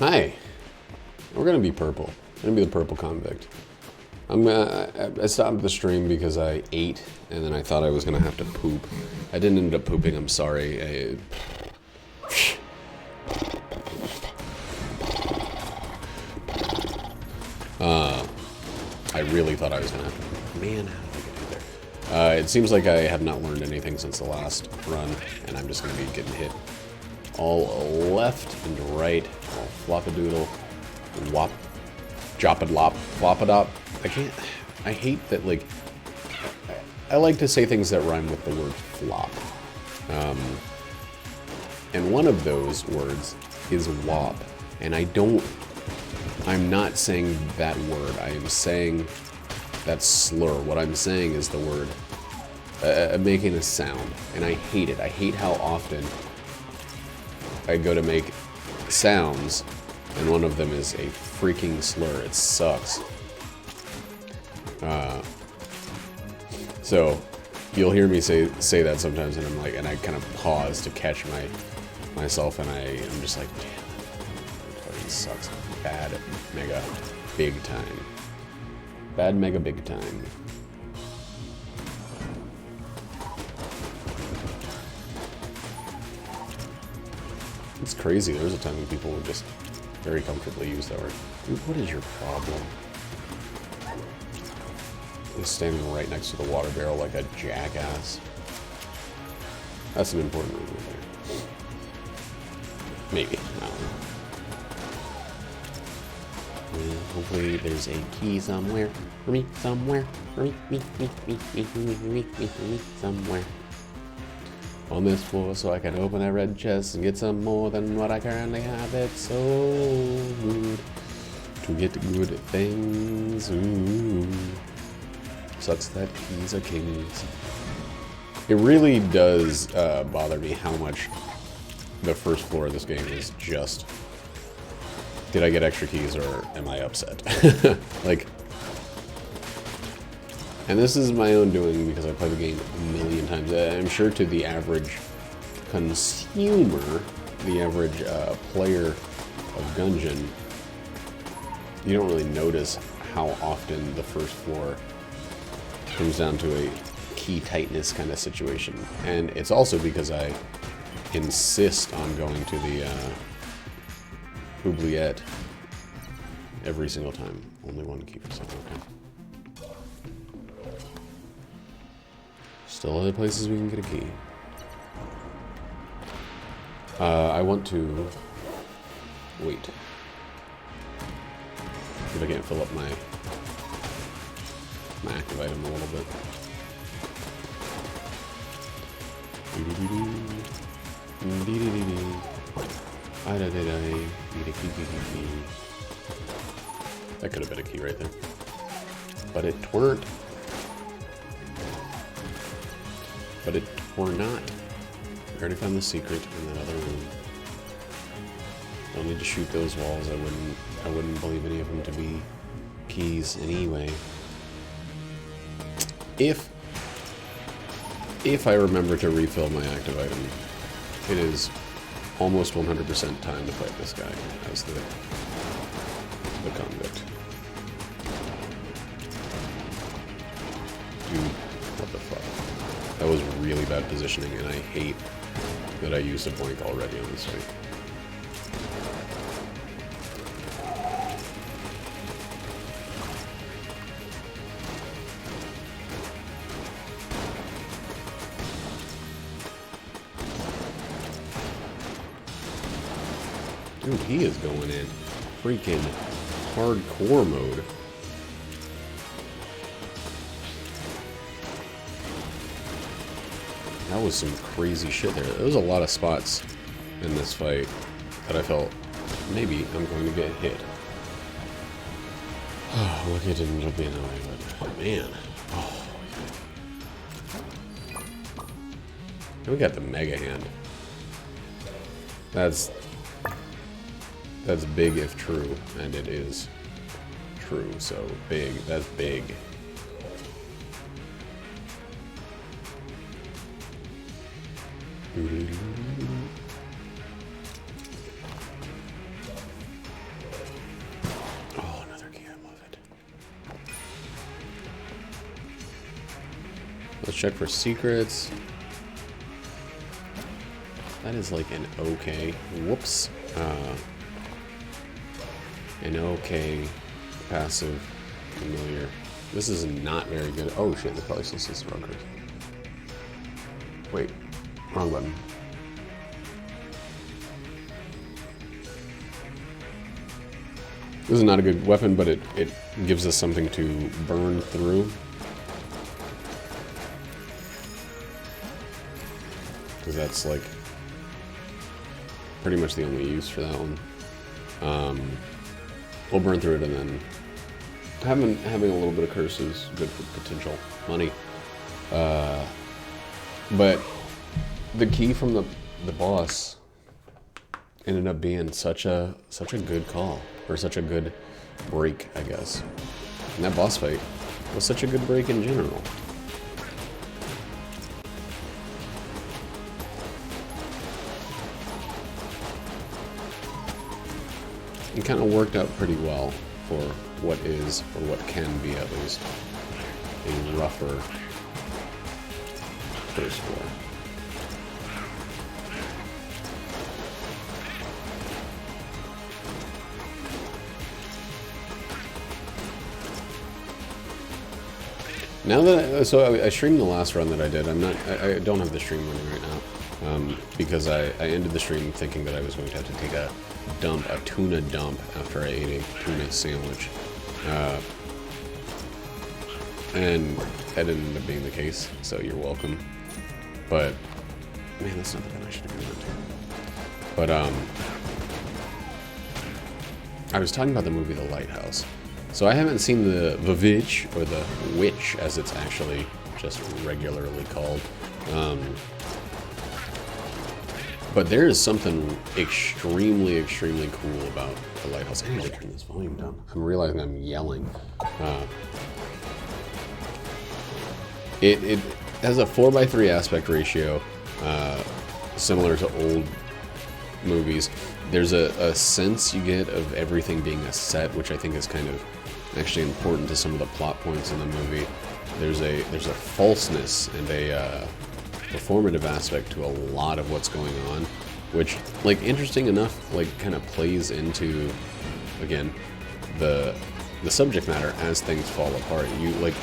Hi. We're gonna be purple. I'm gonna be the purple convict. I stopped the stream because I ate, and then I thought I was gonna have to poop. I didn't end up pooping. I'm sorry. I really thought I was gonna have to poop. Man, how did I get there? It seems like I have not learned anything since the last run, and I'm just gonna be getting hit all left and right, all flop-a-doodle, wop, jop-a-lop, flop-a-dop. I hate that, like, I like to say things that rhyme with the word flop. And one of those words is wop, and I'm not saying that word. I am saying that slur. What I'm saying is the word, making a sound, and I hate it. I hate how often I go to make sounds, and one of them is a freaking slur. It sucks. So you'll hear me say that sometimes, and I'm like, and I kind of pause to catch myself, and I'm just like, damn, it fucking sucks. Bad mega big time. Bad mega big time. It's crazy. There was a time when people would just very comfortably use that word. Dude, what is your problem? He's standing right next to the water barrel like a jackass. That's an important move right there. Maybe. I don't know. Hopefully there's a key somewhere. For me, somewhere. For me, somewhere. On this floor, so I can open that red chest and get some more than what I currently have. It's so good to get good things. Ooh. Sucks that keys are kings. It really does bother me how much the first floor of this game is just, did I get extra keys or am I upset? Like, and this is my own doing because I play the game a million times. I'm sure to the average consumer, the average player of Gungeon, you don't really notice how often the first floor comes down to a key tightness kind of situation. And it's also because I insist on going to the oubliette every single time. Only one key for something, okay. Still other places we can get a key. I want to wait. If I can't fill up my active item a little bit. That could have been a key right there. But it weren't. But it were not. We already found the secret in that other room. Don't need to shoot those walls. I wouldn't believe any of them to be keys anyway. If I remember to refill my active item, it is almost 100% time to fight this guy as the convict. Dude, what the fuck? That was really bad positioning, and I hate that I used a blink already on this fight. Dude, he is going in freaking hardcore mode. That was some crazy shit there. There was a lot of spots in this fight that I felt maybe I'm going to get hit. Oh, lucky it didn't end up being that way, but man. Oh. And we got the mega hand. That's big if true, and it is true, so big, that's big. Let's check for secrets. That is like an okay. Whoops. An okay passive familiar. This is not very good. Oh shit, there's probably still some runkers. Wait, wrong button. This is not a good weapon, but it gives us something to burn through. Because that's like pretty much the only use for that one. We'll burn through it, and then having a little bit of curse is good for potential money. But the key from the boss ended up being such a good call, or such a good break, I guess. And that boss fight was such a good break in general. It kind of worked out pretty well for what is, or what can be at least, a rougher first floor. Now that I streamed the last run that I did. I don't have the stream running right now because I ended the stream thinking that I was going to have to take a tuna dump after I ate a tuna sandwich, and that didn't end up being the case. So you're welcome. But man, that's not the gun I should have given it to. But I was talking about the movie The Lighthouse. So I haven't seen the Vivitch, or the Witch, as it's actually just regularly called. But there is something extremely, extremely cool about The Lighthouse. I need to turn this volume down. I'm realizing I'm yelling. It has a 4:3 aspect ratio, similar to old movies. There's a sense you get of everything being a set, which I think is kind of actually important to some of the plot points in the movie. There's a falseness and a performative aspect to a lot of what's going on, which, like, interesting enough, like, kind of plays into, again, the subject matter as things fall apart. You, like,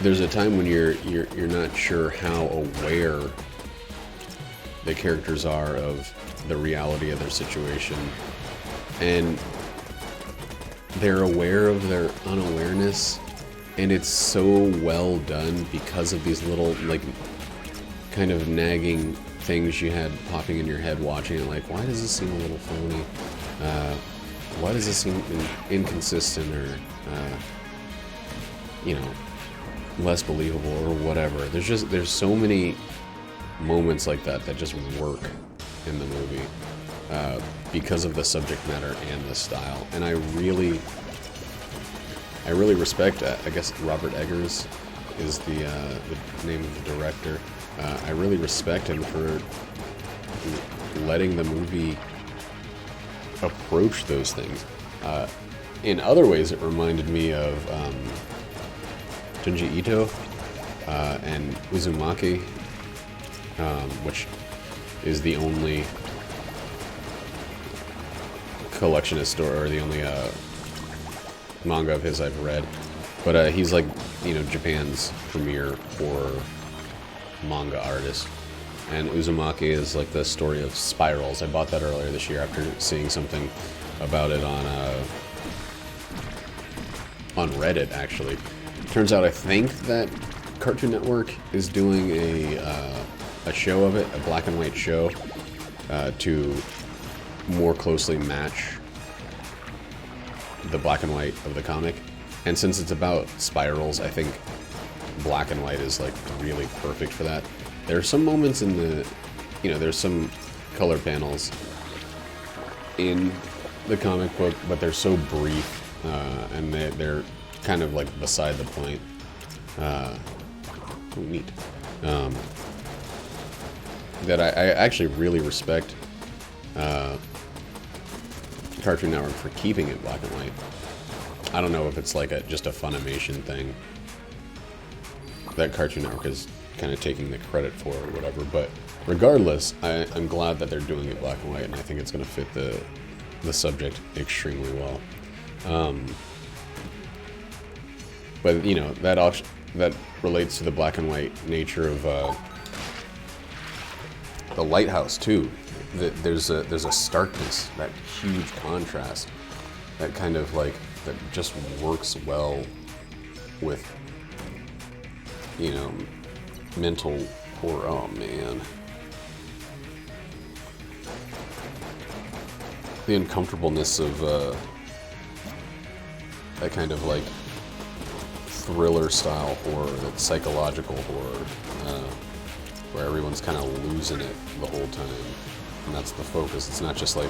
there's a time when you're not sure how aware the characters are of the reality of their situation, and they're aware of their unawareness, and it's so well done because of these little, like, kind of nagging things you had popping in your head watching it, like, why does this seem a little phony? Why does this seem inconsistent, or you know, less believable, or whatever. There's so many moments like that just work in the movie because of the subject matter and the style. And I really respect, I guess Robert Eggers is the name of the director. I really respect him for letting the movie approach those things. In other ways, it reminded me of Junji Ito and Uzumaki, which is the only collectionist or the only manga of his I've read. But he's, like, you know, Japan's premier horror manga artist. And Uzumaki is like the story of spirals. I bought that earlier this year after seeing something about it on Reddit, actually. Turns out I think that Cartoon Network is doing a show of it, a black and white show, to more closely match the black and white of the comic. And since it's about spirals, I think black and white is, like, really perfect for that. There are some moments in the, you know, there's some color panels in the comic book, but they're so brief, and they're kind of, like, beside the point. Neat. That I actually really respect Cartoon Network for keeping it black and white. I don't know if it's like just a Funimation thing, that Cartoon Network is kind of taking the credit for or whatever. But regardless, I'm glad that they're doing it black and white, and I think it's going to fit the subject extremely well. But you know, that relates to the black and white nature of the lighthouse too. There's a starkness, that huge contrast, that kind of like that just works well with, you know, mental horror. Oh man, the uncomfortableness of that kind of like thriller style horror, that psychological horror, where everyone's kind of losing it the whole time, and that's the focus. It's not just like,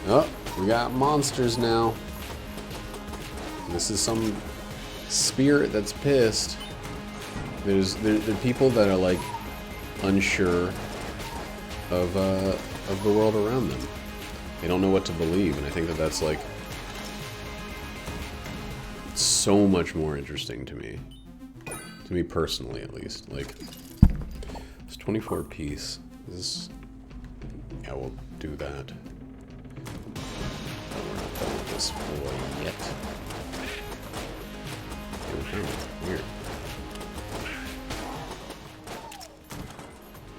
oh, we got monsters now. This is some spirit that's pissed. There are people that are like unsure of the world around them. They don't know what to believe, and I think that's like so much more interesting to me personally, at least. Like, it's 24 piece. Yeah, we'll do that. We're not done with this floor yet. Weird.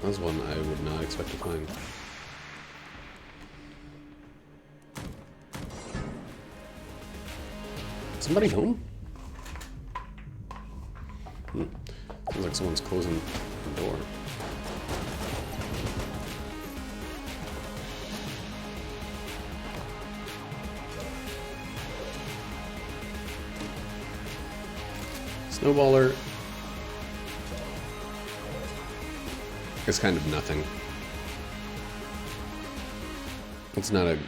That's one I would not expect to find. Somebody home? Sounds like someone's closing the door. Snowballer is kind of nothing. It's not a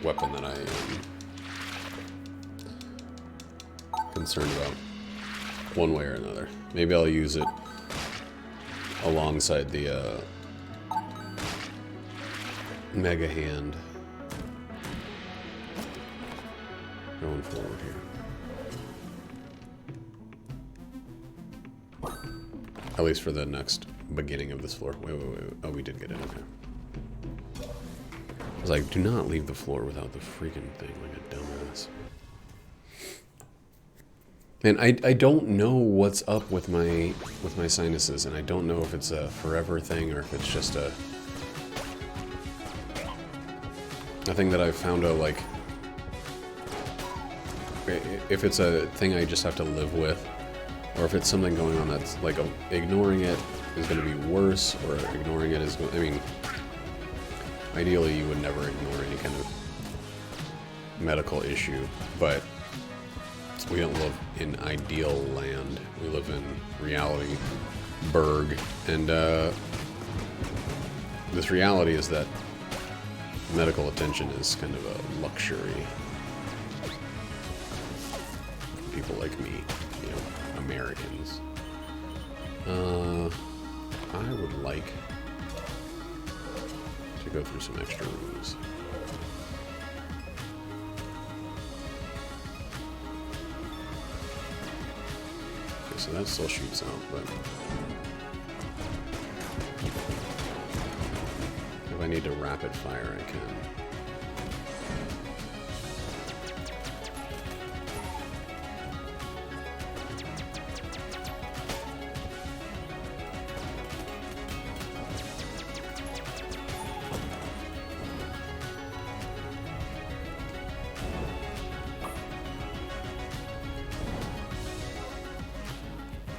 weapon that I am concerned about one way or another. Maybe I'll use it alongside the Mega Hand going forward here. At least for the next beginning of this floor. Wait. Oh, we did get it. Okay. I was like, do not leave the floor without the freaking thing, like a dumbass. And I don't know what's up with my sinuses, and I don't know if it's a forever thing or if it's just a thing that I've found out, like, if it's a thing I just have to live with, or if it's something going on that's like ignoring it is going to be worse, or ignoring it is going. I mean, ideally you would never ignore any kind of medical issue, but we don't live in ideal land. We live in reality, Berg, and this reality is that medical attention is kind of a luxury for people like me, you know, Americans. I would like to go through some extra rooms. So that still shoots out, but if I need to rapid fire, I can.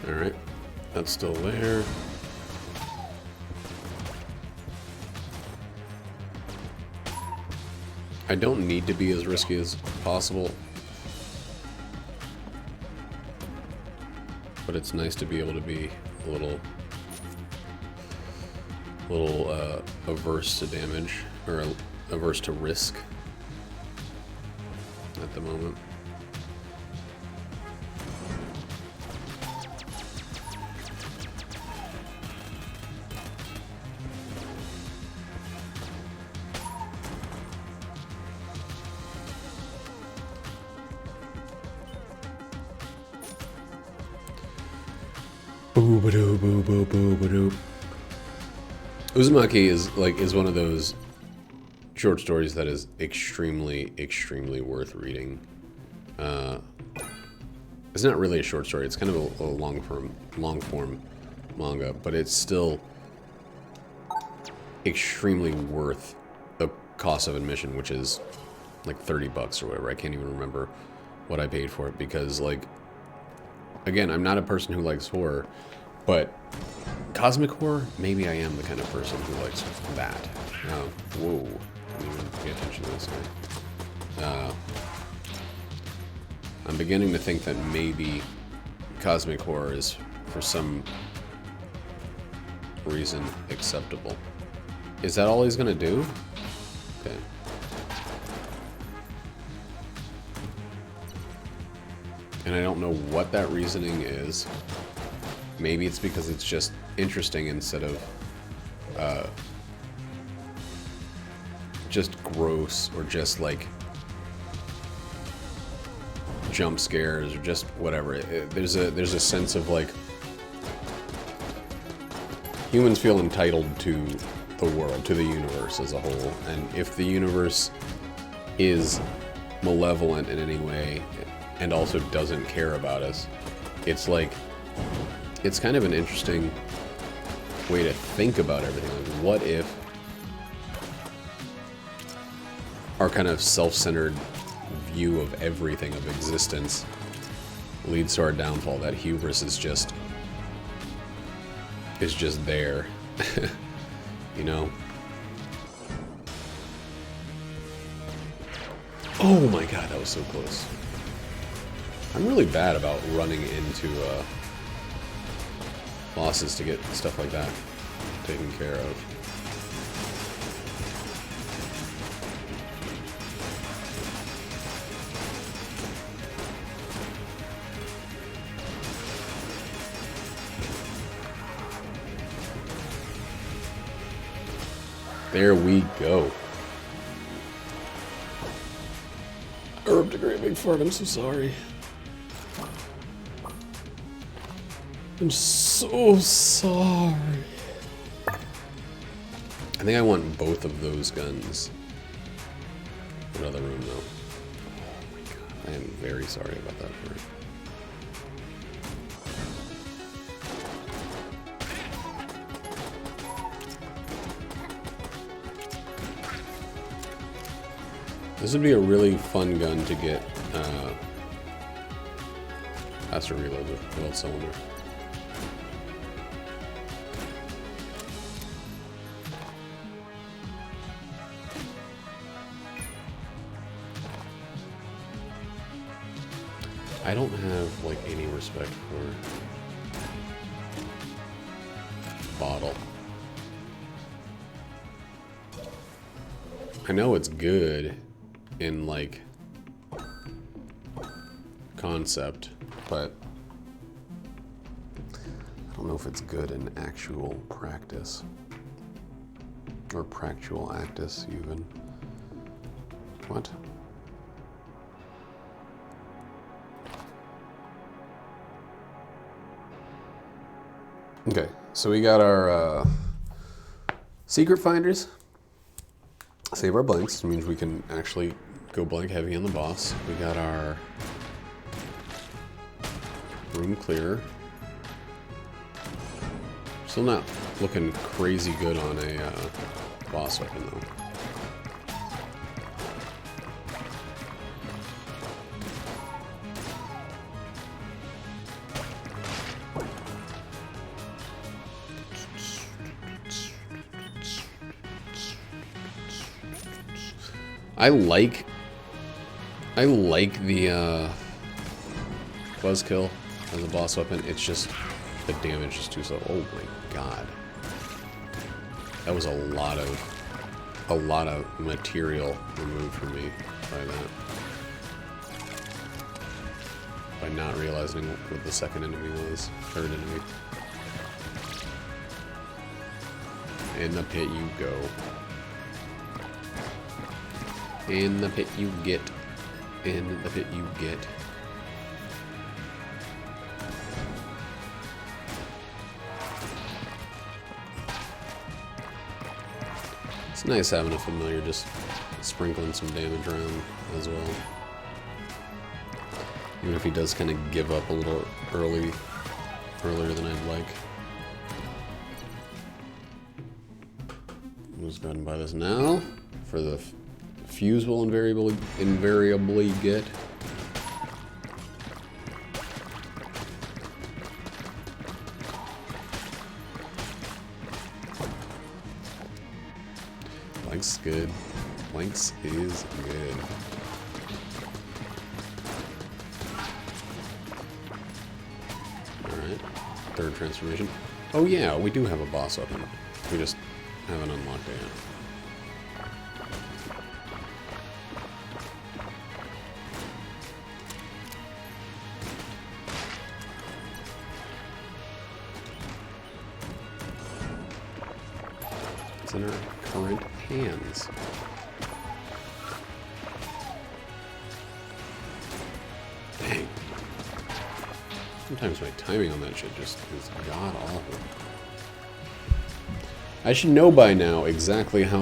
Alright, that's still there. I don't need to be as risky as possible, but it's nice to be able to be a little averse to damage, or averse to risk at the moment. Boo-ba-doo, boo-boo-boo-ba-doo. Uzumaki is one of those short stories that is extremely, extremely worth reading. It's not really a short story. It's kind of a long form manga, but it's still extremely worth the cost of admission, which is like $30 or whatever. I can't even remember what I paid for it because, like, again, I'm not a person who likes horror, but cosmic horror, maybe I am the kind of person who likes that. Whoa. I didn't even pay attention to this guy. I'm beginning to think that maybe cosmic horror is, for some reason, acceptable. Is that all he's gonna do? Okay. And I don't know what that reasoning is. Maybe it's because it's just interesting instead of just gross or just like jump scares or just whatever. There's a sense of like humans feel entitled to the world, to the universe as a whole, and if the universe is malevolent in any way and also doesn't care about us, it's like, it's kind of an interesting way to think about everything. Like, what if our kind of self-centered view of everything, of existence, leads to our downfall? That hubris is just there. You know? Oh my god, that was so close. I'm really bad about running into bosses to get stuff like that taken care of. There we go. I ripped a great big fart, I'm so sorry. I'm so sorry. I think I want both of those guns. Another room though. Oh my god, I am very sorry about that part. This would be a really fun gun to get faster reload with the old cylinder. I don't have like any respect for bottle. I know it's good in like concept, but I don't know if it's good in actual practice or practual actus even. What? Okay, so we got our secret finders. Save our blanks, which means we can actually go blank heavy on the boss. We got our room clearer. Still not looking crazy good on a boss weapon though. I like the buzzkill as a boss weapon. It's just the damage is too slow. Oh my god, that was a lot of material removed from me by that, by not realizing what the second enemy was, third enemy. In the pit you go. In the pit you get. In the pit you get. It's nice having a familiar just sprinkling some damage around as well. Even if he does kind of give up a little earlier than I'd like. Let's go ahead and buy this now for the fuse will invariably get. Blank's good. Blank's is good. Alright. Third transformation. Oh yeah, we do have a boss weapon. We just haven't unlocked it yet. It's in our current hands. Dang. Sometimes my timing on that shit just is god awful. I should know by now exactly how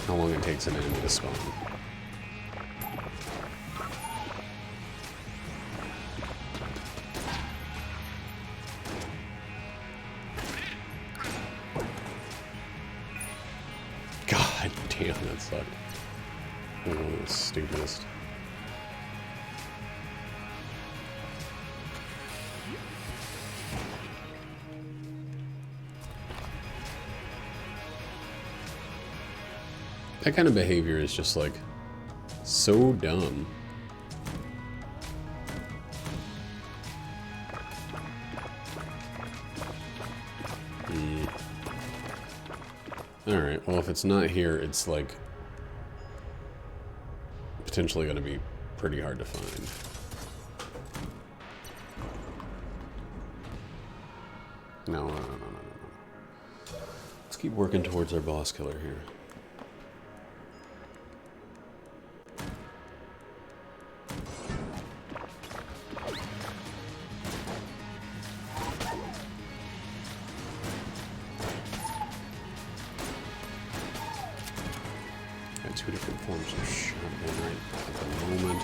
long it takes an enemy to spawn. God damn, that sucked. That was one of the stupidest. That kind of behavior is just like so dumb. Alright, well if it's not here, it's like potentially going to be pretty hard to find. No. Let's keep working towards our boss killer here. Two different forms of shotgun right at the moment.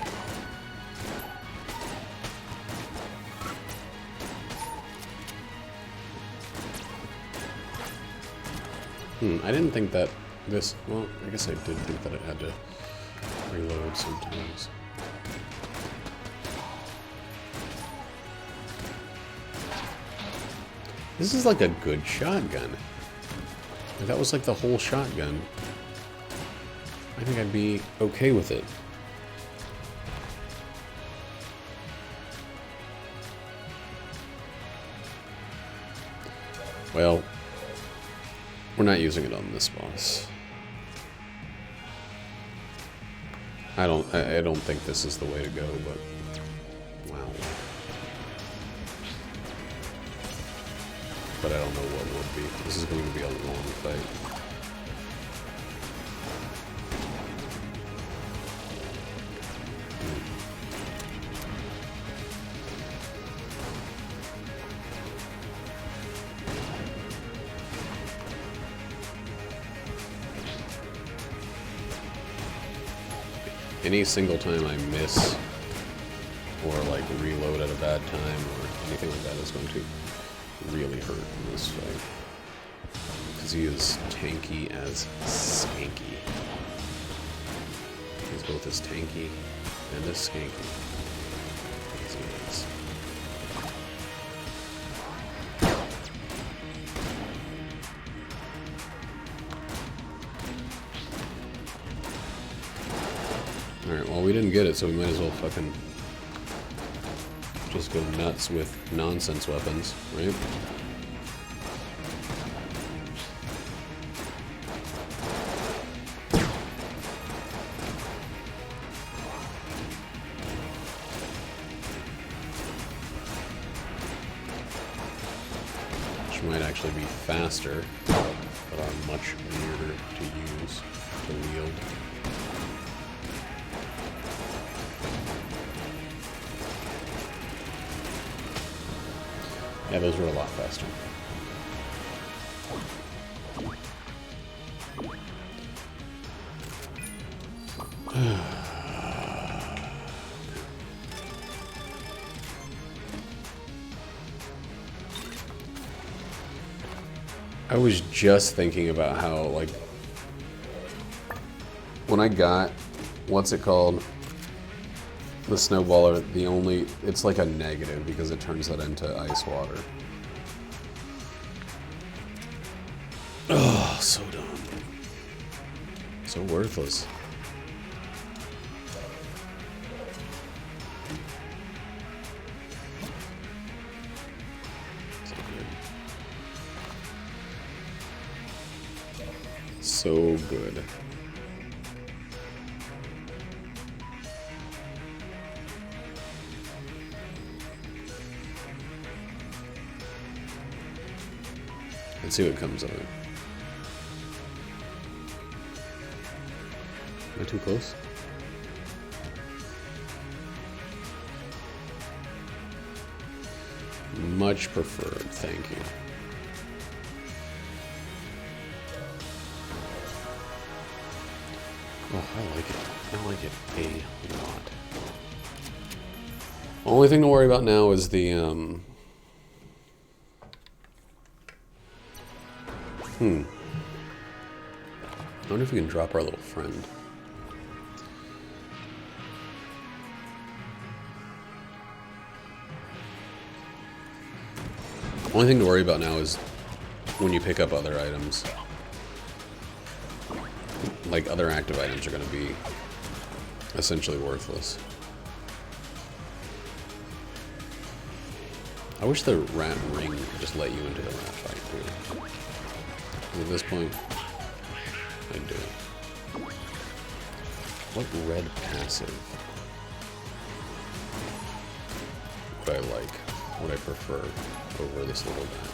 I didn't think that this... Well, I guess I did think that it had to reload sometimes. This is like a good shotgun. If that was like the whole shotgun, I think I'd be okay with it. Well, we're not using it on this boss. I don't think this is the way to go, but wow. But I don't know what would be. This is going to be a long fight. Any single time I miss or like reload at a bad time or anything like that is going to really hurt in this fight. Because he is tanky as skanky. He's both as tanky and as skanky as he is. Alright, well we didn't get it, so we might as well fucking just go nuts with nonsense weapons, right? Which might actually be faster, but are much weirder to use, to wield. Yeah, those were a lot faster. I was just thinking about how, like, when I got, what's it called? The snowballer, it's like a negative because it turns that into ice water. Oh, so dumb. So worthless. So good. Let's see what comes of it. Am I too close? Much preferred, thank you. Oh, I like it. I like it a lot. Only thing to worry about now is the, I wonder if we can drop our little friend. Only thing to worry about now is when you pick up other items. Like, other active items are going to be essentially worthless. I wish the rat ring could just let you into the rat fight, too. At this point, I'd do it. What red passive would I like? Would I prefer over this little guy?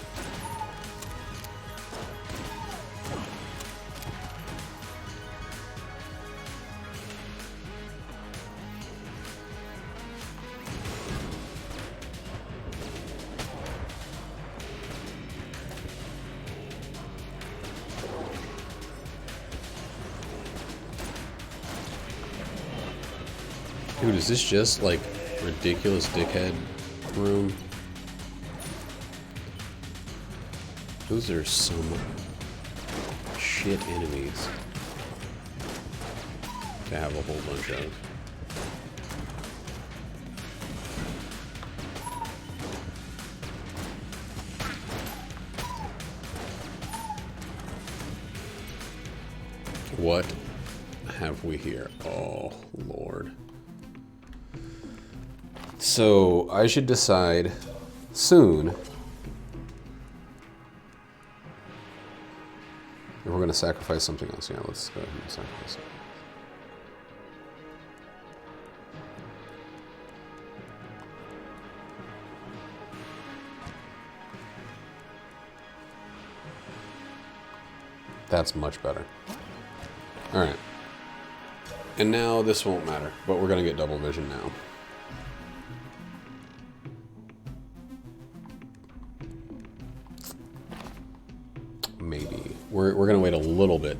Dude, is this just like ridiculous dickhead room? Those are some shit enemies to have a whole bunch of. What have we here? Oh, Lord. So, I should decide soon if we're going to sacrifice something else. Yeah, let's go ahead and sacrifice it. That's much better. Alright. And now this won't matter, but we're going to get double vision now. Maybe. We're going to wait a little bit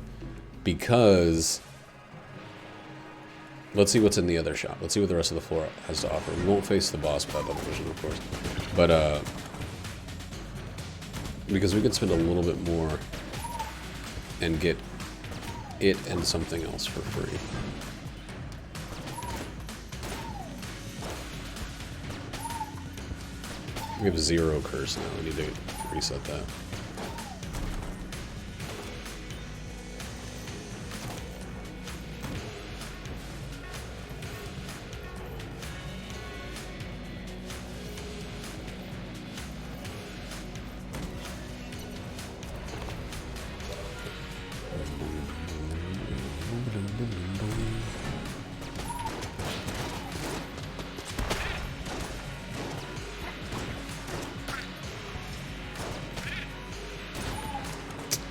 because let's see what's in the other shop. Let's see what the rest of the floor has to offer. We won't face the boss without double vision, of course. But, because we could spend a little bit more and get it and something else for free. We have 0 curse now. We need to reset that.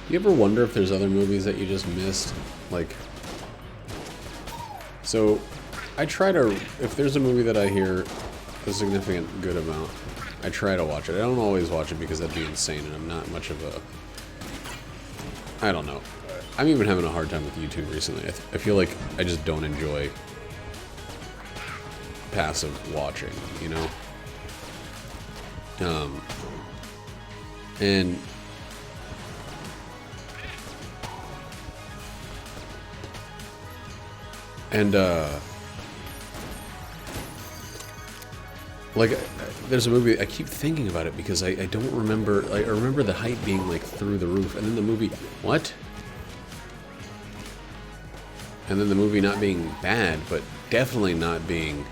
You ever wonder if there's other movies that you just missed? Like, so I try to, if there's a movie that I hear a significant good amount. I try to watch it. I don't always watch it because that'd be insane, and I'm not much of a... I don't know. I'm even having a hard time with YouTube recently. I feel like I just don't enjoy passive watching, you know? Like, there's a movie, I keep thinking about it because I don't remember, I remember the hype being, like, through the roof, and then the movie, what? And then the movie not being bad, but definitely not being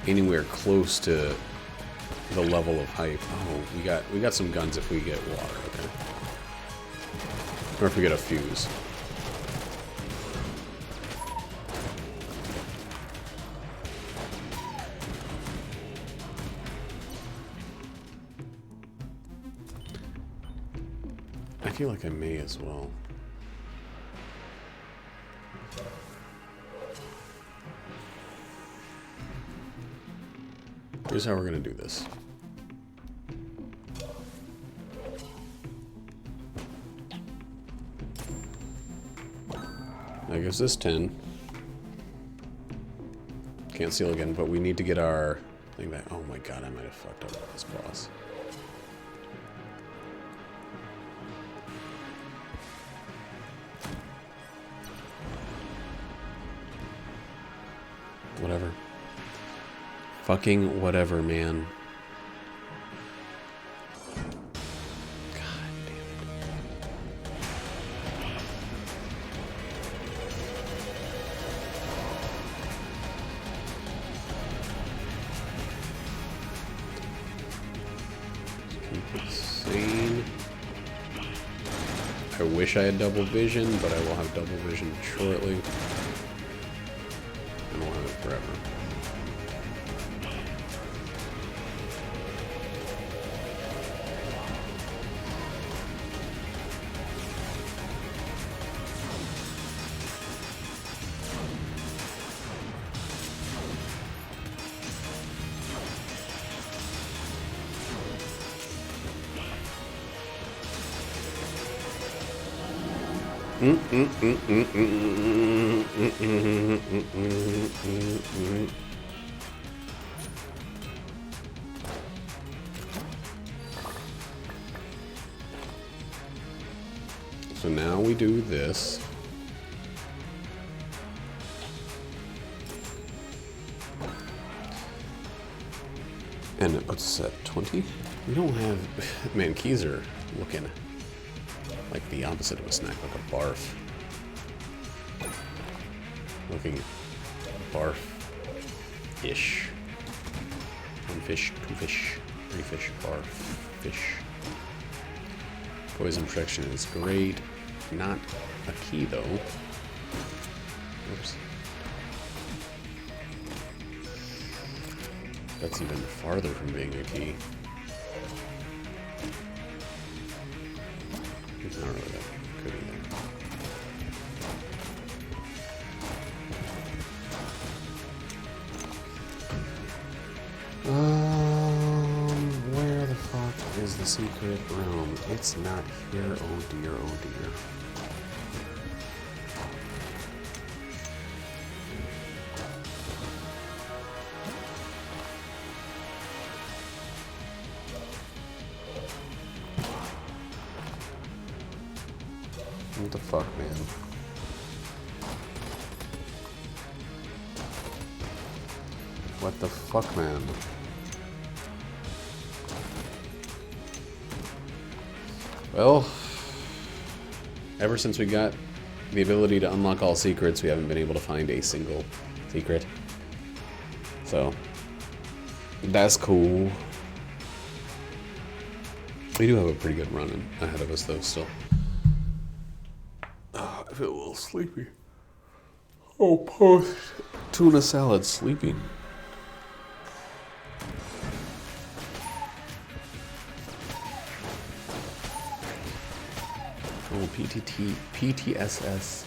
anywhere close to the level of hype. Oh, we got some guns if we get water, okay. Or if we get a fuse. I feel like I may as well. Here's how we're gonna do this. That gives us 10. Can't seal again, but we need to get our thing back. Oh my god, I might have fucked up with this boss. Whatever. Fucking whatever, man. God damn it. Keep it sane. I wish I had double vision, but I will have double vision shortly. And we'll have it forever. So now we do this. And it puts us at 20. We don't have... Man, keys are looking like the opposite of a snack, like a barf. Looking barf-ish. One fish, two fish, three fish, barf, fish. Poison protection is great. Not a key, though. Oops. That's even farther from being a key. It's not really that good either. Where the fuck is the secret room? It's not here. Oh dear, oh dear. What the fuck, man? What the fuck, man? Well, ever since we got the ability to unlock all secrets, we haven't been able to find a single secret. So, that's cool. We do have a pretty good run ahead of us, though, still. I feel a little sleepy. Oh, post tuna salad sleeping. Oh, PTSS.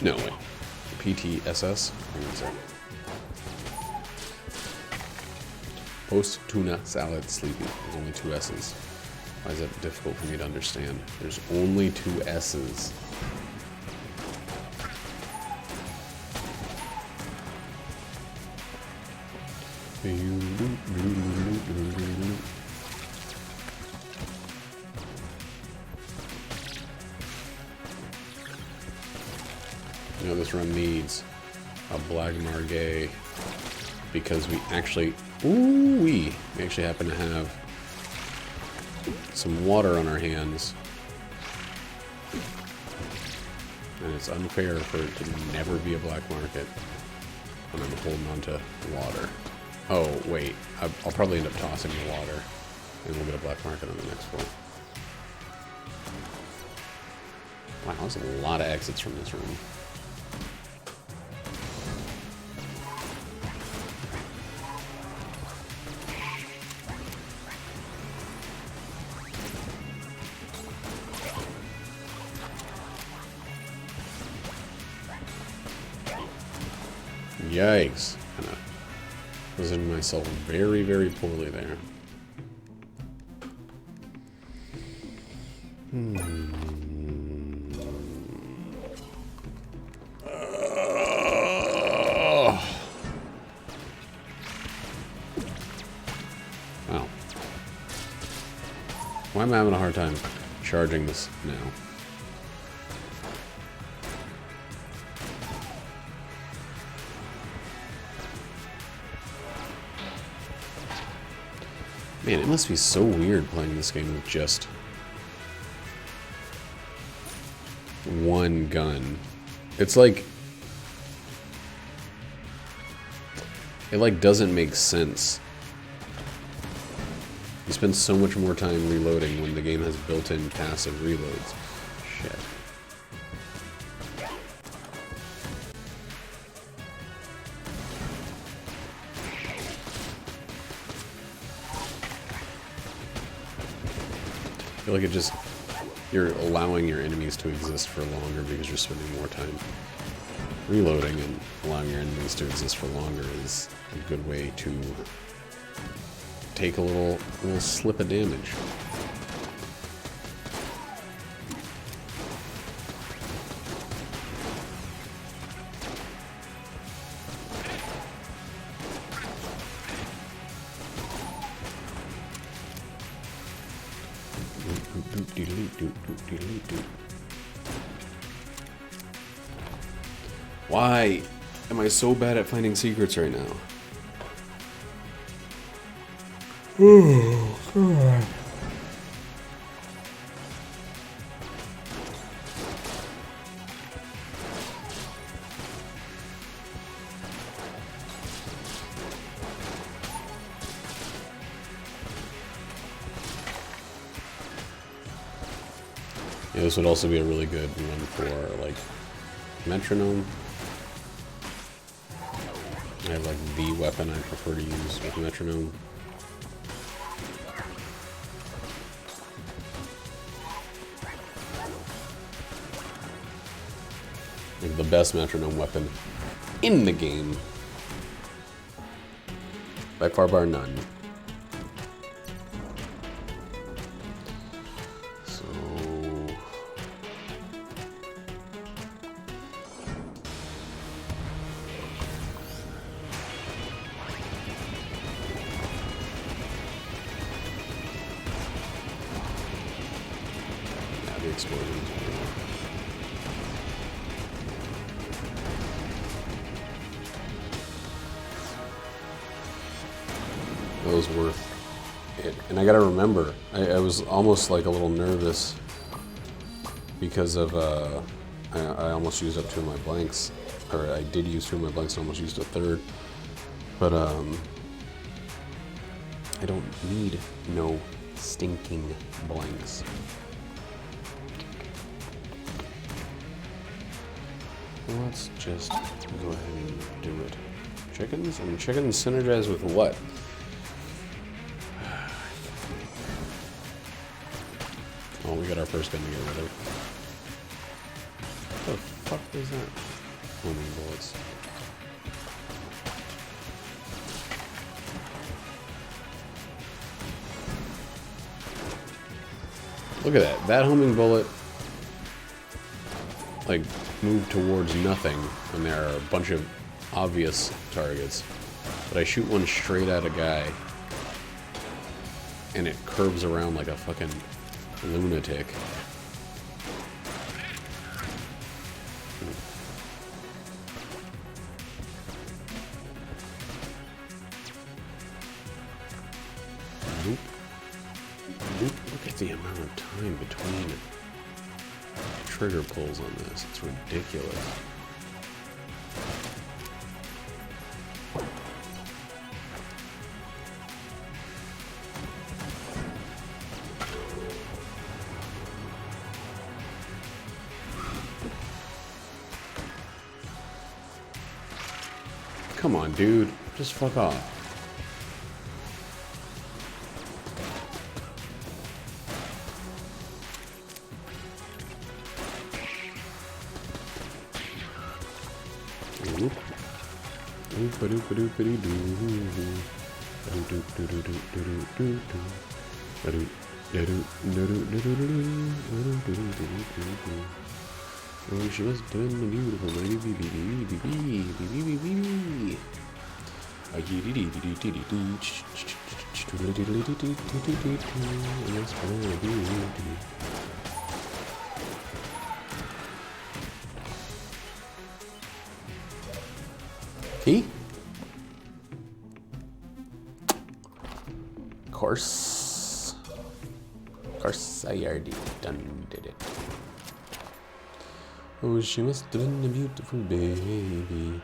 No way. PTSS. Hang on a sec. Post tuna salad sleepy. There's only 2 S's. Why is that difficult for me to understand? There's only 2 S's. You know, this run needs a black margay because we actually, we actually happen to have some water on our hands, and it's unfair for it to never be a black market when I'm holding on to water. Oh wait, I'll probably end up tossing the water, and we'll get a black market on the next floor. Wow, there's a lot of exits from this room. Yikes. Kind of positioned myself very, very poorly there. Wow. Why am I having a hard time charging this now? Man, it must be so weird playing this game with just one gun. It's like, it like doesn't make sense. You spend so much more time reloading when the game has built-in passive reloads. Shit. I feel like it just, you're allowing your enemies to exist for longer because you're spending more time reloading, and allowing your enemies to exist for longer is a good way to take a little slip of damage. Why am I so bad at finding secrets right now? Oh, God. Yeah, this would also be a really good one for, like, metronome. I have, like, the weapon I prefer to use with metronome. Like, the best metronome weapon in the game. By far bar none. Explosions. That was worth it. And I gotta remember, I was almost like a little nervous because of, I almost used up 2 of my blanks. Or I did use 2 of my blanks and almost used a third. But, I don't need no stinking blanks. Let's just go ahead and do it. Chickens? I mean, chickens synergize with what? Oh, we got our first gun to get rid of. What the fuck is that? Homing bullets. this. Look at that. That homing bullet, like, moved towards nothing when there are a bunch of obvious targets. But I shoot one straight at a guy, and it curves around like a fucking lunatic. Nope. Nope. Look at the amount of time between trigger pulls on this. It's ridiculous. Come on, dude. Just fuck off. Oh, she must have been a beautiful lady. Key? Course I already done did it. Oh, she must have been a beautiful baby.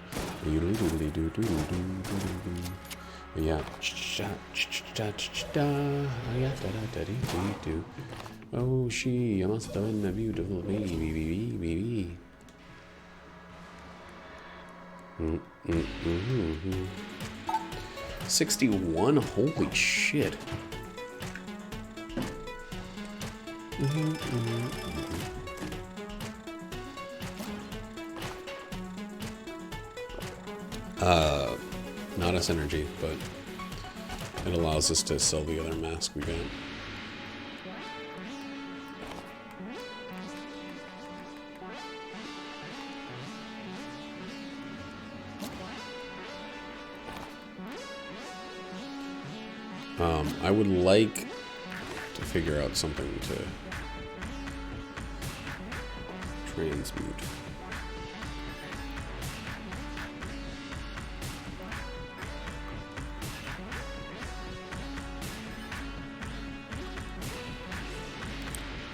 Yeah. Oh, she must have been a beautiful baby. 61? Holy shit. Not a synergy, but it allows us to sell the other mask we got. I would like to figure out something to transmute.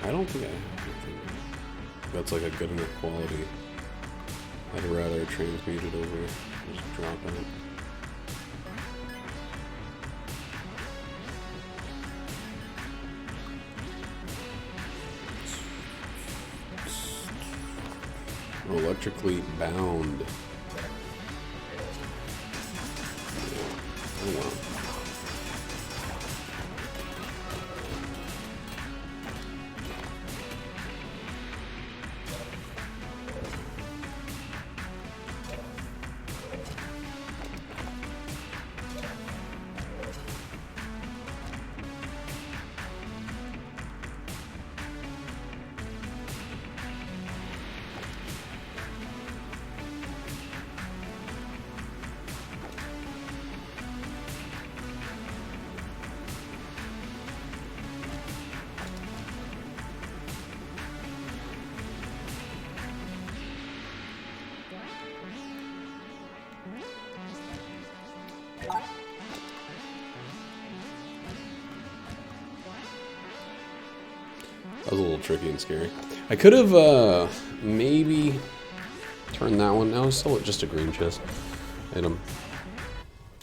I don't think that's like a good enough quality. I'd rather transmute it over, just drop it. Electrically bound. Oh wow. That was a little tricky and scary. I could have maybe turned that one. No, still just a green chest item.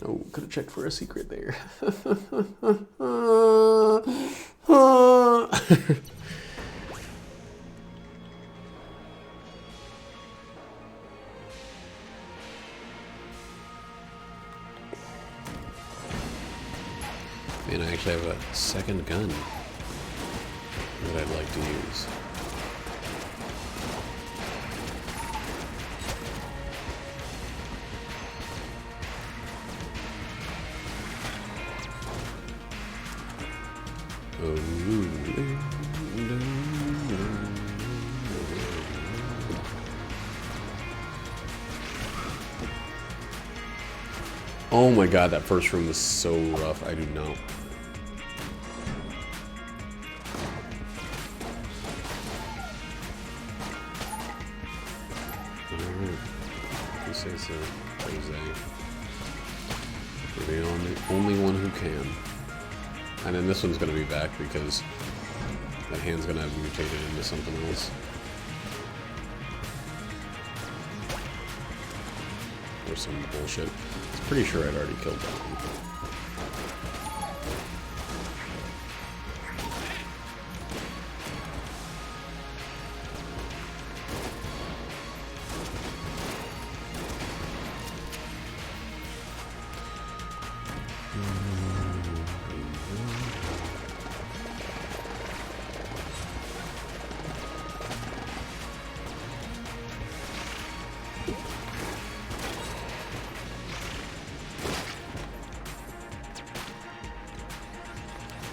Oh, could have checked for a secret there. Man, I actually have a second gun that I'd like to use. Oh my god, that first room was so rough. I do not. Alright. You say so, Jose. You're the only one who can. And then this one's gonna be back because that hand's gonna have mutated into something else. Or some bullshit. I'm pretty sure I'd already killed that one.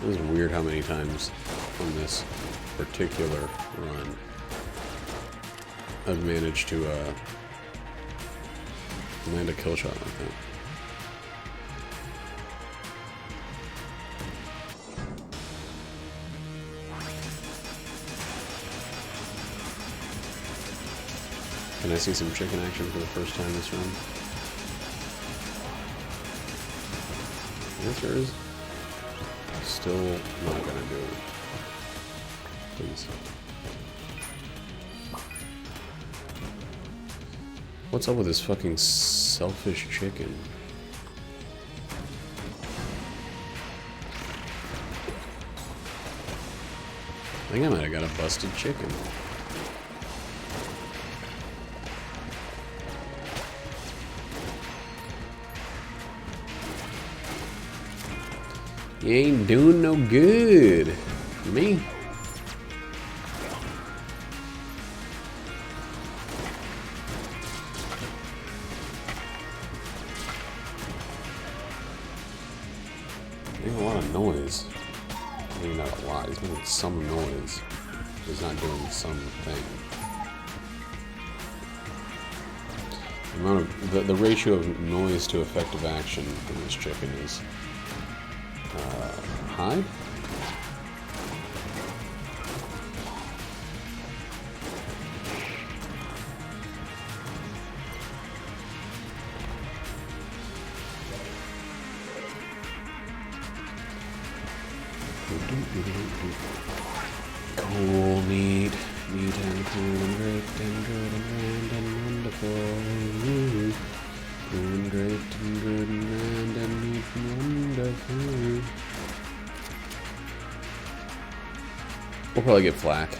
It was weird how many times on this particular run I've managed to land a kill shot like that. Can I see some chicken action for the first time this run? The answer is still not gonna do it. Please. What's up with this fucking selfish chicken? I think I might have got a busted chicken. You ain't doing no good for me. Making a lot of noise. I mean, not a lot. He's making some noise. He's not doing something. The amount of the ratio of noise to effective action in this chicken is high. Cool, neat, and cool and great and good and grand and wonderful. Cool and great and good and grand and neat and wonderful. We'll probably get flack.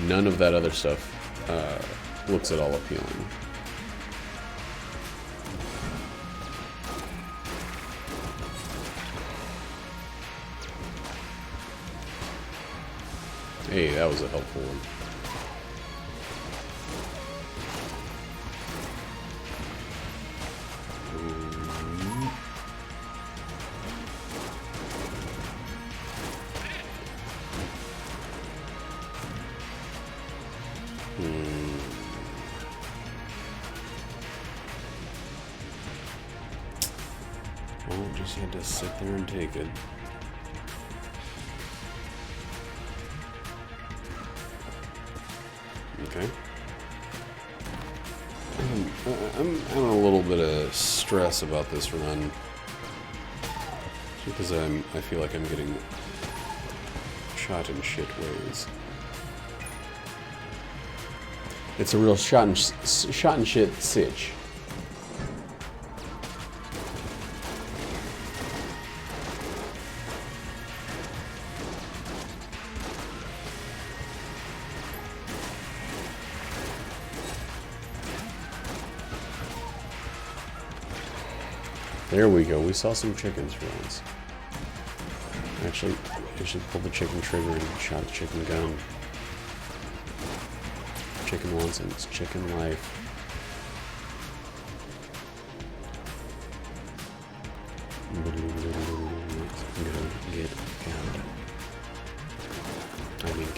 None of that other stuff looks at all appealing. Hey, that was a helpful one. Well, just had to sit there and take it. Okay. I'm having a little bit of stress about this run because I feel like I'm getting shot in shit ways. It's a real shot and shit sitch. There we go. We saw some chickens for once. Actually, I should pull the chicken trigger and shot the chicken down. Chicken once and it's chicken life.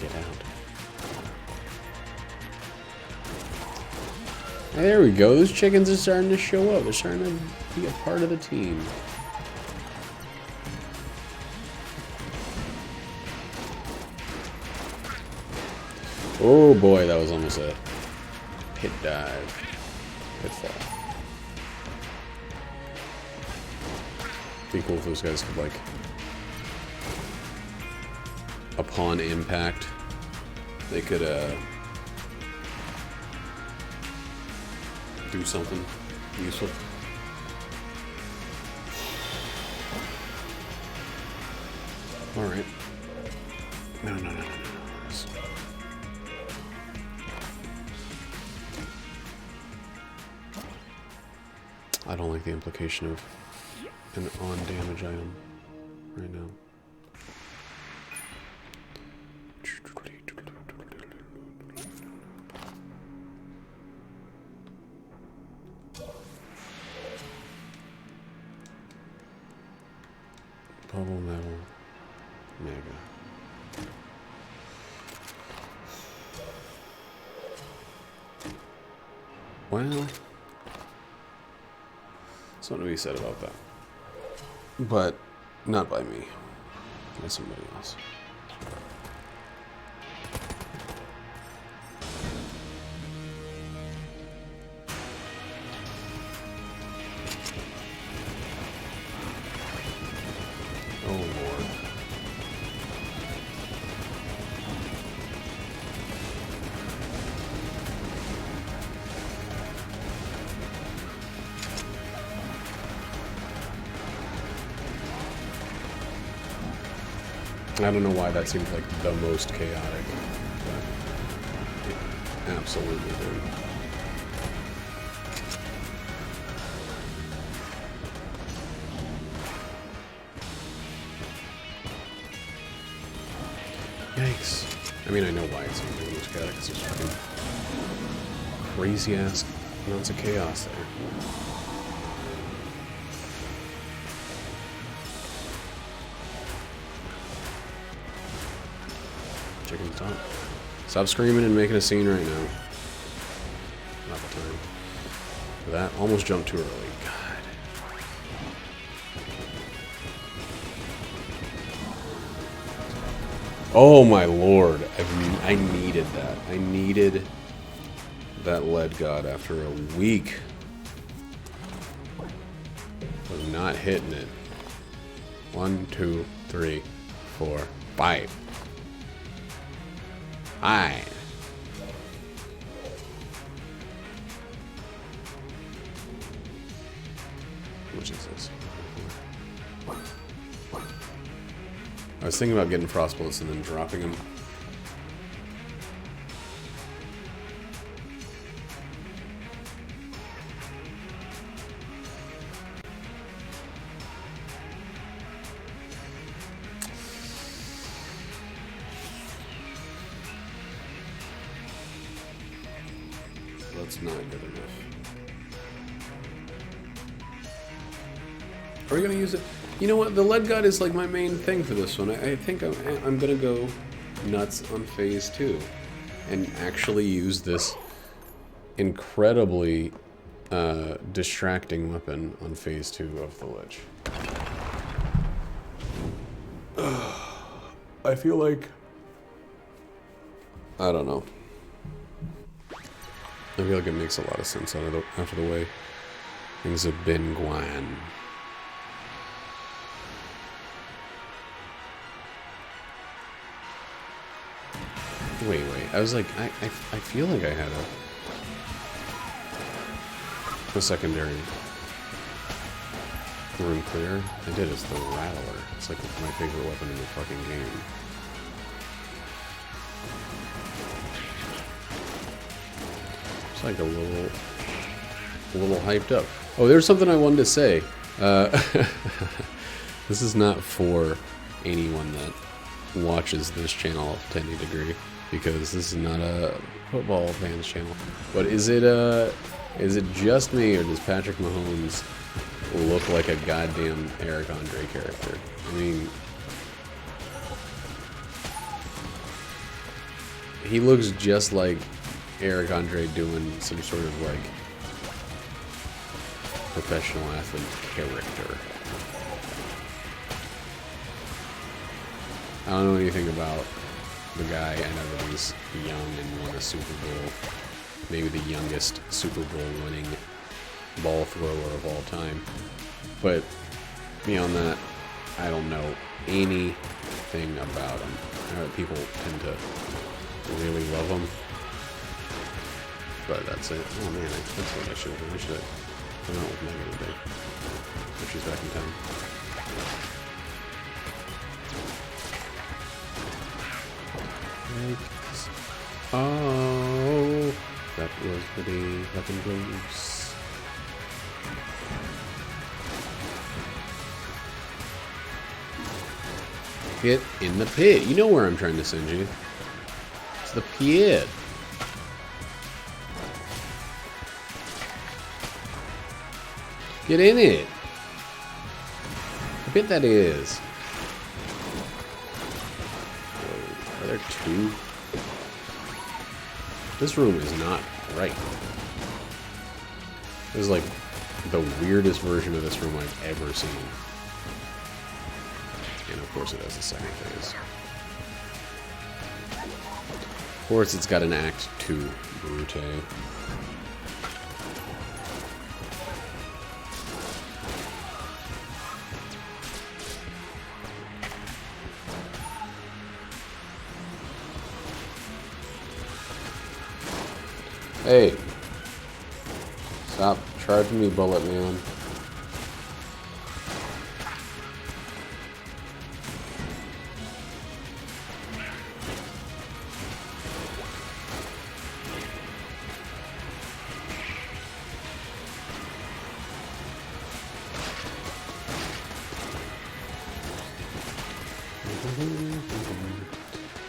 Get out. There we go. Those chickens are starting to show up. They're starting to be a part of the team. Oh boy, that was almost a pit dive. Pitfall. Be cool if those guys could, like, upon impact, they could do something useful. All right. No. I don't like the implication of an on damage item right now. Bubble metal mega. Well, something to be said about that. But not by me. By somebody else. Oh Lord. I don't know why that seems like the most chaotic, but it absolutely did. Yikes. I mean, I know why it seems like the most chaotic, because there's fucking crazy ass amounts of chaos there. Chicken top. Stop screaming and making a scene right now. Not the time. For that, almost jumped too early. God. Oh my lord. I needed that. I needed that lead god after a week of not hitting it. 1, 2, 3, 4, 5. Aye. How much is this? I was thinking about getting frost bullets and then dropping them. That's not good enough. Are we gonna use it? You know what? The lead god is like my main thing for this one. I think I'm gonna go nuts on phase 2 and actually use this incredibly distracting weapon on phase 2 of the Lich. I feel like, I don't know. I feel like it makes a lot of sense after the way things have been going. Wait. I was like, I feel like I had a secondary room clear. I did. It's the Rattler. It's like my favorite weapon in the fucking game. It's like a little hyped up. Oh, there's something I wanted to say. This is not for anyone that watches this channel to any degree, because this is not a football fans channel. But is it just me, or does Patrick Mahomes look like a goddamn Eric Andre character? I mean, He looks just like Eric Andre doing some sort of like professional athlete character. I don't know anything about the guy. I know that he's young and won a Super Bowl. Maybe the youngest Super Bowl winning ball thrower of all time. But beyond that, I don't know anything about him. I know that people tend to really love him. But that's it. Oh man, that's what I should have done. I should have come out with Megan today. If she's back in town. Oh, that was pretty fucking close. Get in the pit. You know where I'm trying to send you. It's the pit. Get in it. I bet that is. Whoa, are there two? This room is not right. This is like the weirdest version of this room I've ever seen. And of course it has the second phase. Of course it's got an Act 2 Brute. Hey, stop charging me, Bullet Man.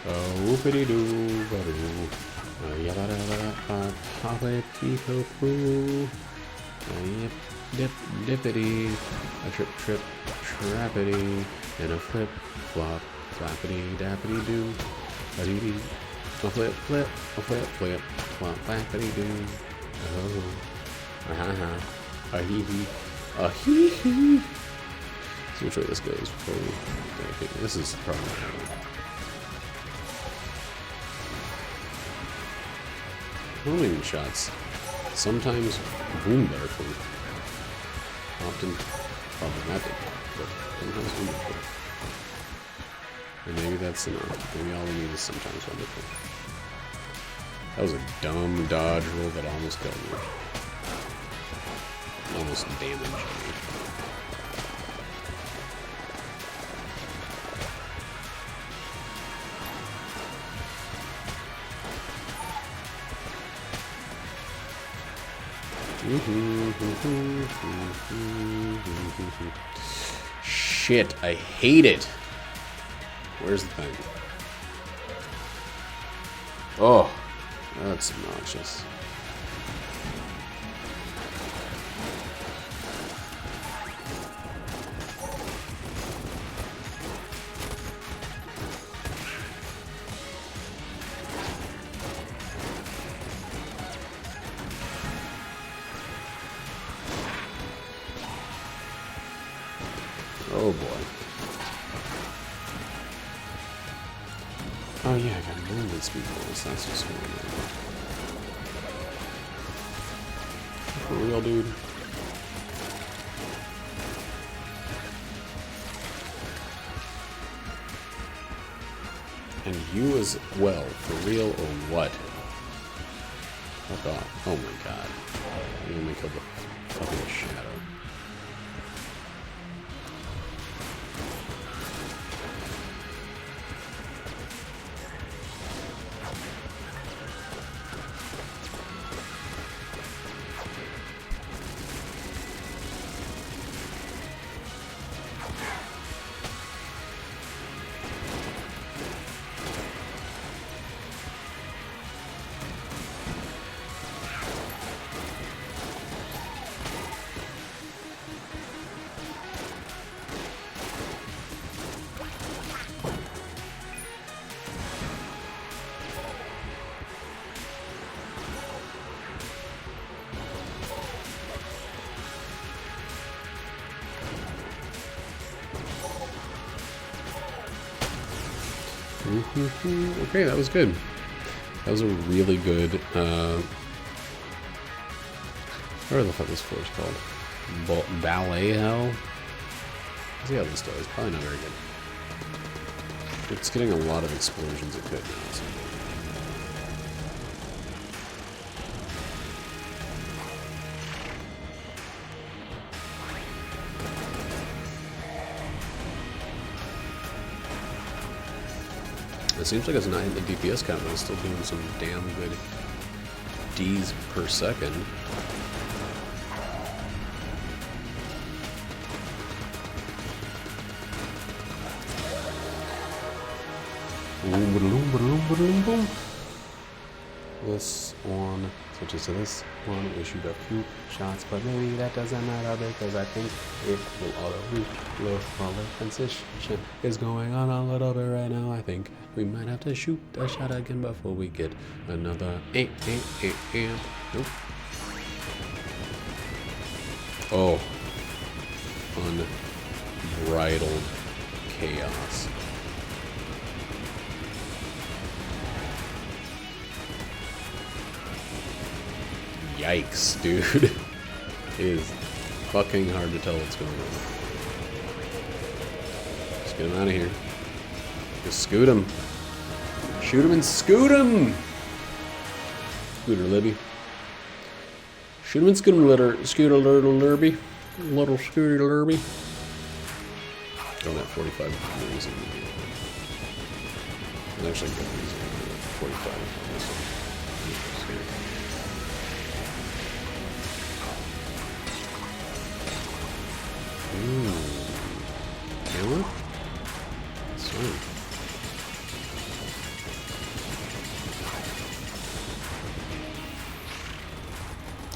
Oh, whoopity-doo, ba-doo. Yip, dip, dippity, a trip, trip, trappity, and a flip, flop, flappity, dappity doo, a dee dee, a flip, flip, a flip, flip, flop, flappity doo, oh, ha ha, a hee hee, a hee hee. See which way this goes before we dedicate. This is probably not happening. Homing shots. Sometimes boom better for you. Often problematic, but sometimes wonderful. And maybe that's enough. Maybe all we need is sometimes wonderful. That was a dumb dodge roll that almost killed me. Almost damaged me. Shit, I hate it. Where's the thing? Oh, that's obnoxious. Oh boy. Oh yeah, I got movement speed bonus. That's just going on. For real, dude. And you as well, for real or what? Fuck off. Oh my god. You only killed the fucking shadow. Okay, that was good. That was a really good, whatever the fuck this floor is called. Ballet Hell? See how this does. Probably not very good. It's getting a lot of explosions it could now. So. It seems like it's not hitting the DPS count, but it's still doing some damn good Ds per second. This one switches to this one. We shoot a few shots, but maybe that doesn't matter because I think it will auto reload while the transition is going on a little bit right now. I think we might have to shoot a shot again before we get another amp. Nope. Oh, unbridled chaos. Yikes, dude. It is fucking hard to tell what's going on. Just get him out of here. Just scoot him. Shoot him and scoot him! Scooter Libby. Shoot him and scoot him, Scooter Little Lurby. Little Scooter Lurby. Going at 45 degrees. And actually, 45. Ooh. Hammer? Sweet.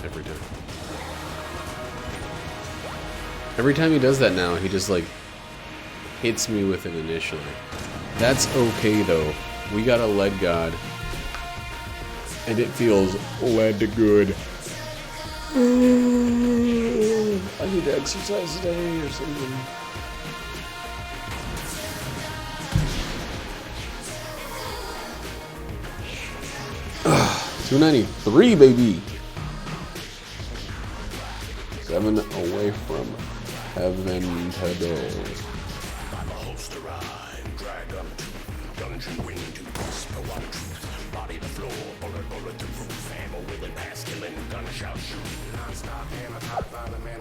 Every time. Every time he does that now, he just like hits me with it initially. That's okay though. We got a lead god. And it feels lead good. I need to exercise today or something. 293, baby. 7 away from heaven today. I'm a host arrive, drag up to dungeon wing to whisper one truth. Body the floor, bullet to roof, ammo willing, pass killing, gunshot shooting, non-stop, and a top by the man.